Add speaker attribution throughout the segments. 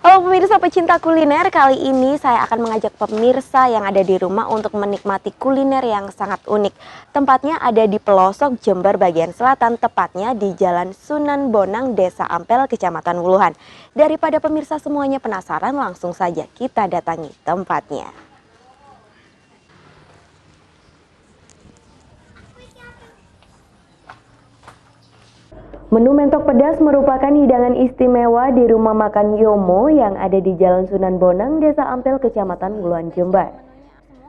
Speaker 1: Halo pemirsa pecinta kuliner, kali ini saya akan mengajak pemirsa yang ada di rumah untuk menikmati kuliner yang sangat unik. Tempatnya ada di pelosok Jember bagian selatan, tepatnya di Jalan Sunan Bonang, Desa Ampel, Kecamatan Wuluhan. Daripada pemirsa semuanya penasaran, langsung saja kita datangi tempatnya. Menu mentok pedas merupakan hidangan istimewa di rumah makan Yomo yang ada di Jalan Sunan Bonang, Desa Ampel, Kecamatan Wuluhan, Jember.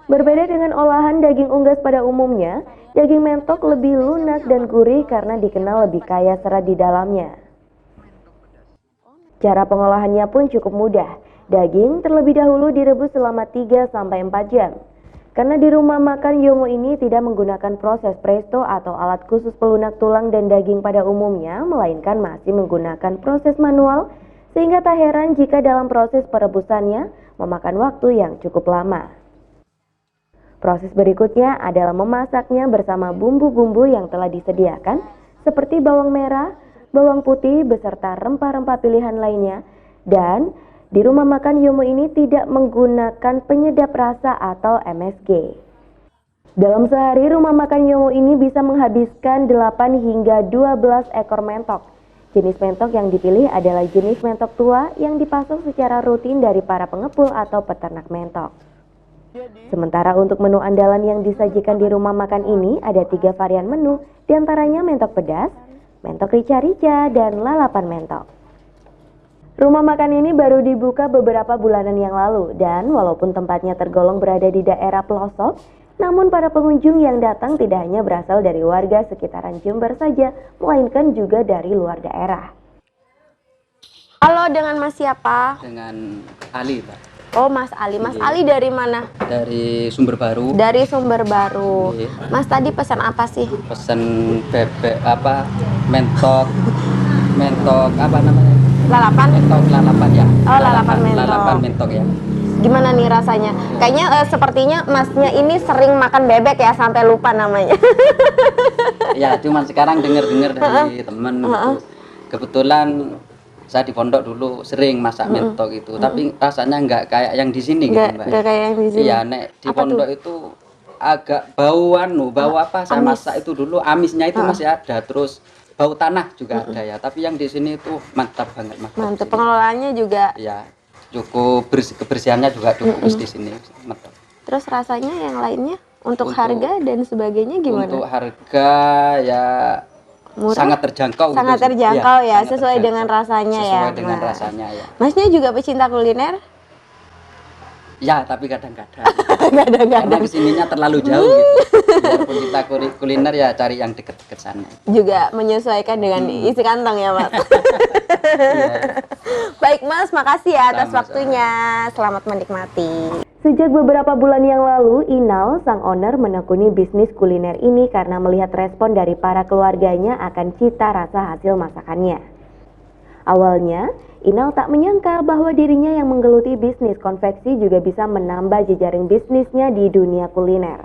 Speaker 1: Berbeda dengan olahan daging unggas pada umumnya, daging mentok lebih lunak dan gurih karena dikenal lebih kaya serat di dalamnya. Cara pengolahannya pun cukup mudah. Daging terlebih dahulu direbus selama 3-4 jam. Karena di rumah makan Yomo ini tidak menggunakan proses presto atau alat khusus pelunak tulang dan daging pada umumnya, melainkan masih menggunakan proses manual, sehingga tak heran jika dalam proses perebusannya memakan waktu yang cukup lama. Proses berikutnya adalah memasaknya bersama bumbu-bumbu yang telah disediakan, seperti bawang merah, bawang putih, beserta rempah-rempah pilihan lainnya, dan di rumah makan Yomo ini tidak menggunakan penyedap rasa atau MSG. Dalam sehari, rumah makan Yomo ini bisa menghabiskan 8 hingga 12 ekor mentok. Jenis mentok yang dipilih adalah jenis mentok tua yang dipasok secara rutin dari para pengepul atau peternak mentok. Sementara untuk menu andalan yang disajikan di rumah makan ini ada 3 varian menu, diantaranya mentok pedas, mentok rica-rica, dan lalapan mentok. Rumah makan ini baru dibuka beberapa bulanan yang lalu dan walaupun tempatnya tergolong berada di daerah pelosok, namun para pengunjung yang datang tidak hanya berasal dari warga sekitaran Jember saja, melainkan juga dari luar daerah. Halo, dengan Mas siapa?
Speaker 2: Dengan Ali, Pak.
Speaker 1: Oh, Mas Ali. Mas
Speaker 2: Iya.
Speaker 1: Ali dari mana?
Speaker 2: Dari Sumber Baru.
Speaker 1: Dari Sumber Baru.
Speaker 2: Iya.
Speaker 1: Mas tadi pesan apa sih?
Speaker 2: Pesen bebek mentok apa namanya?
Speaker 1: Lalapan?
Speaker 2: Mentok lalapan ya.
Speaker 1: Oh, lalapan mentok.
Speaker 2: Lalapan mentok ya.
Speaker 1: Gimana nih rasanya? Kayaknya sepertinya Masnya ini sering makan bebek ya sampai lupa namanya.
Speaker 2: Ya, cuman sekarang dengar-dengar dari temen gitu. Kebetulan saya di pondok dulu sering masak mentok itu, tapi rasanya nggak kayak yang di sini gitu, Mbak.
Speaker 1: Nggak kayak yang di sini.
Speaker 2: Iya, nek di
Speaker 1: Apa
Speaker 2: pondok
Speaker 1: tuh?
Speaker 2: itu agak bau apa saya
Speaker 1: Amis.
Speaker 2: masak itu dulu amisnya itu masih ada, terus bau tanah juga ada ya, tapi yang di sini itu mantap banget, Mas.
Speaker 1: Mantap, pengelolaannya juga.
Speaker 2: Ya, cukup kebersihannya juga cukup di sini, mantap.
Speaker 1: Terus rasanya yang lainnya untuk harga dan sebagainya gimana?
Speaker 2: Untuk harga ya
Speaker 1: Murah?
Speaker 2: sangat terjangkau.
Speaker 1: Sangat
Speaker 2: gitu.
Speaker 1: terjangkau ya,
Speaker 2: sangat
Speaker 1: sesuai
Speaker 2: terjangkau.
Speaker 1: dengan rasanya ya.
Speaker 2: Sesuai dengan
Speaker 1: Mas.
Speaker 2: rasanya ya.
Speaker 1: Masnya juga pecinta kuliner?
Speaker 2: Ya, tapi kadang-kadang.
Speaker 1: Kadang-kadang.
Speaker 2: Karena kesininya terlalu jauh gitu. Biarpun kita kuliner ya cari yang deket-deket sana.
Speaker 1: Juga menyesuaikan dengan isi kantong ya, Mas.
Speaker 2: Iya.
Speaker 1: Baik, Mas, makasih ya atas
Speaker 2: Sama-sama.
Speaker 1: waktunya. Selamat menikmati. Sejak beberapa bulan yang lalu, Inal, sang owner, menekuni bisnis kuliner ini karena melihat respon dari para keluarganya akan cita rasa hasil masakannya. Awalnya, Inal tak menyangka bahwa dirinya yang menggeluti bisnis konveksi juga bisa menambah jejaring bisnisnya di dunia kuliner.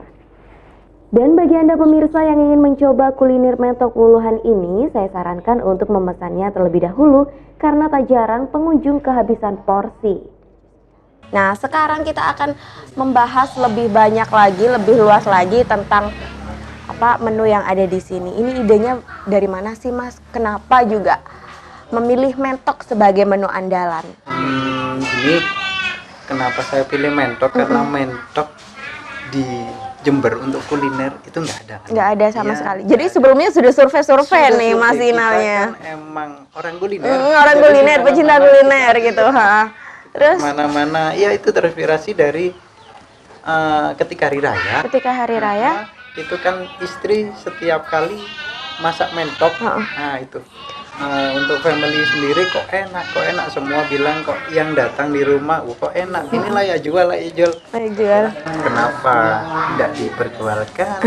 Speaker 1: Dan bagi Anda pemirsa yang ingin mencoba kuliner mentok Wuluhan ini, saya sarankan untuk memesannya terlebih dahulu karena tak jarang pengunjung kehabisan porsi. Nah, sekarang kita akan membahas lebih banyak lagi, lebih luas lagi tentang menu yang ada di sini. Ini idenya dari mana sih, Mas? Kenapa juga memilih mentok sebagai menu andalan?
Speaker 3: Ini kenapa saya pilih mentok, karena mentok di Jember untuk kuliner itu nggak ada.
Speaker 1: Nggak ada sama
Speaker 3: Ya,
Speaker 1: sekali. Jadi sebelumnya sudah survei nih Mas
Speaker 3: Kita
Speaker 1: Inalnya.
Speaker 3: kan emang orang kuliner.
Speaker 1: Orang
Speaker 3: Jadi
Speaker 1: kuliner, pecinta
Speaker 3: mana-mana
Speaker 1: kuliner gitu. Ha. Terus
Speaker 3: mana-mana ya itu terinspirasi dari ketika hari raya.
Speaker 1: ketika hari raya,
Speaker 3: Itu kan istri setiap kali masak mentok.
Speaker 1: Heeh.
Speaker 3: Nah itu untuk family sendiri kok enak semua bilang kok yang datang di rumah kok enak, inilah ya jual.
Speaker 1: saya jual.
Speaker 3: Kenapa tidak diperjualkan?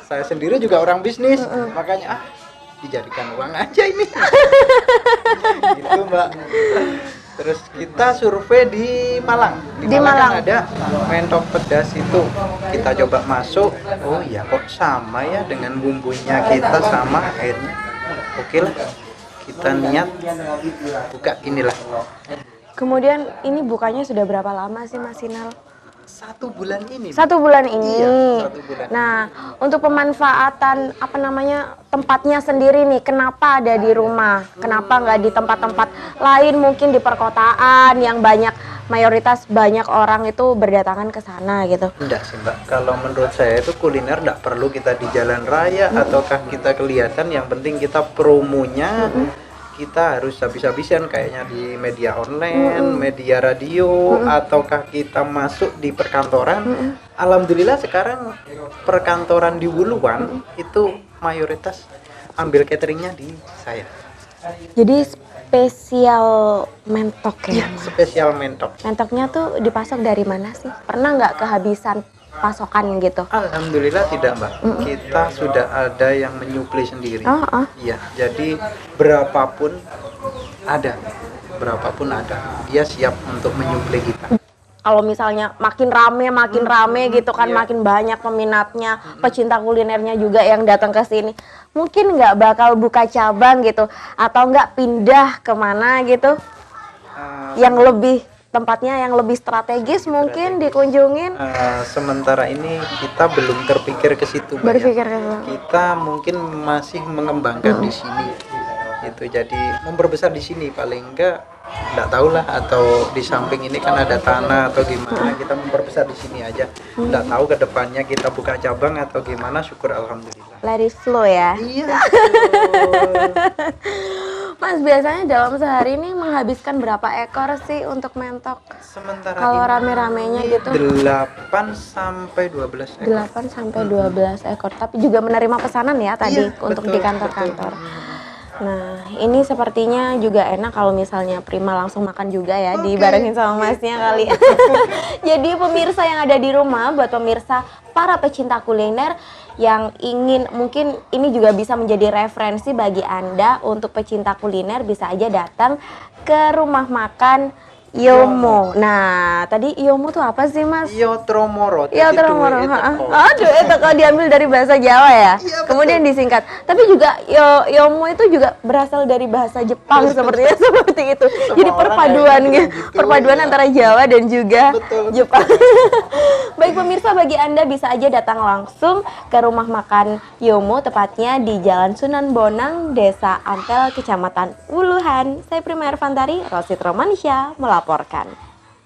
Speaker 3: Saya sendiri juga orang bisnis, makanya dijadikan uang aja ini. Gitu, Mbak. Terus kita survei di Malang.
Speaker 1: Di Malang.
Speaker 3: Kan ada mentok pedas itu. Kita coba masuk. Oh iya kok sama ya dengan bumbunya kita sama airnya. Oke lah. kita niat buka inilah.
Speaker 1: Kemudian ini bukanya sudah berapa lama sih Mas Sinal?
Speaker 3: 1 bulan ini.
Speaker 1: 1 bulan ini.
Speaker 3: Iya, 1 bulan.
Speaker 1: Nah, untuk pemanfaatan tempatnya sendiri nih, kenapa ada di rumah? Kenapa nggak di tempat-tempat lain, mungkin di perkotaan yang mayoritas banyak orang itu berdatangan ke sana gitu?
Speaker 3: Enggak sih Mbak, kalau menurut saya itu kuliner enggak perlu kita di jalan raya ataukah kita kelihatan, yang penting kita promonya kita harus habis-habisan kayaknya di media online, media radio, ataukah kita masuk di perkantoran. Alhamdulillah sekarang perkantoran di Wuluan itu mayoritas ambil cateringnya di saya.
Speaker 1: Jadi spesial mentok ya?
Speaker 3: Spesial mentok.
Speaker 1: Mentoknya tuh dipasok dari mana sih? Pernah nggak kehabisan pasokan gitu?
Speaker 3: Alhamdulillah tidak Mbak, kita sudah ada yang menyuplai sendiri. Iya, jadi berapapun ada, dia siap untuk menyuplai kita.
Speaker 1: Kalau misalnya makin rame gitu kan, makin banyak peminatnya, pecinta kulinernya juga yang datang ke sini, mungkin nggak bakal buka cabang gitu, atau nggak pindah kemana gitu, yang lebih tempatnya yang lebih strategis mungkin dikunjungin.
Speaker 3: Sementara ini kita belum terpikir ke situ, Mbak,
Speaker 1: Berpikir
Speaker 3: ya.
Speaker 1: ke situ.
Speaker 3: Kita mungkin masih mengembangkan di sini. Itu jadi memperbesar di sini, paling enggak tahu lah, atau di samping ini kan ada tanah atau gimana, kita memperbesar di sini aja. Enggak tahu ke depannya kita buka cabang atau gimana, syukur alhamdulillah.
Speaker 1: Let it flow ya.
Speaker 3: Iya.
Speaker 1: Mas, biasanya dalam sehari ini menghabiskan berapa ekor sih untuk mentok?
Speaker 3: Sementara
Speaker 1: kalau
Speaker 3: ini
Speaker 1: rame-ramenya gitu
Speaker 3: 8 sampai 12 ekor.
Speaker 1: 8 sampai 12 ekor. Tapi juga menerima pesanan ya tadi untuk
Speaker 3: betul,
Speaker 1: di kantor-kantor. Nah, ini sepertinya juga enak kalau misalnya Prima langsung makan juga ya, dibarengin sama Masnya kali. Jadi pemirsa yang ada di rumah, buat pemirsa para pecinta kuliner yang ingin, mungkin ini juga bisa menjadi referensi bagi Anda untuk pecinta kuliner, bisa aja datang ke rumah makan Yomo. Nah, tadi Yomo tuh apa sih, Mas?
Speaker 3: Yotromoro.
Speaker 1: Yotromoro. Aduh, itu kalau diambil dari bahasa Jawa ya. Kemudian disingkat. Tapi juga Yomo itu juga berasal dari bahasa Jepang sepertinya seperti itu. Jadi perpaduan gitu. Perpaduan antara Jawa dan juga Jepang. Baik pemirsa, bagi Anda bisa aja datang langsung ke rumah makan Yomo, tepatnya di Jalan Sunan Bonang, Desa Ampel, Kecamatan Wuluhan. Saya Prima Ervantari, Rosid Romansyah melaporkan.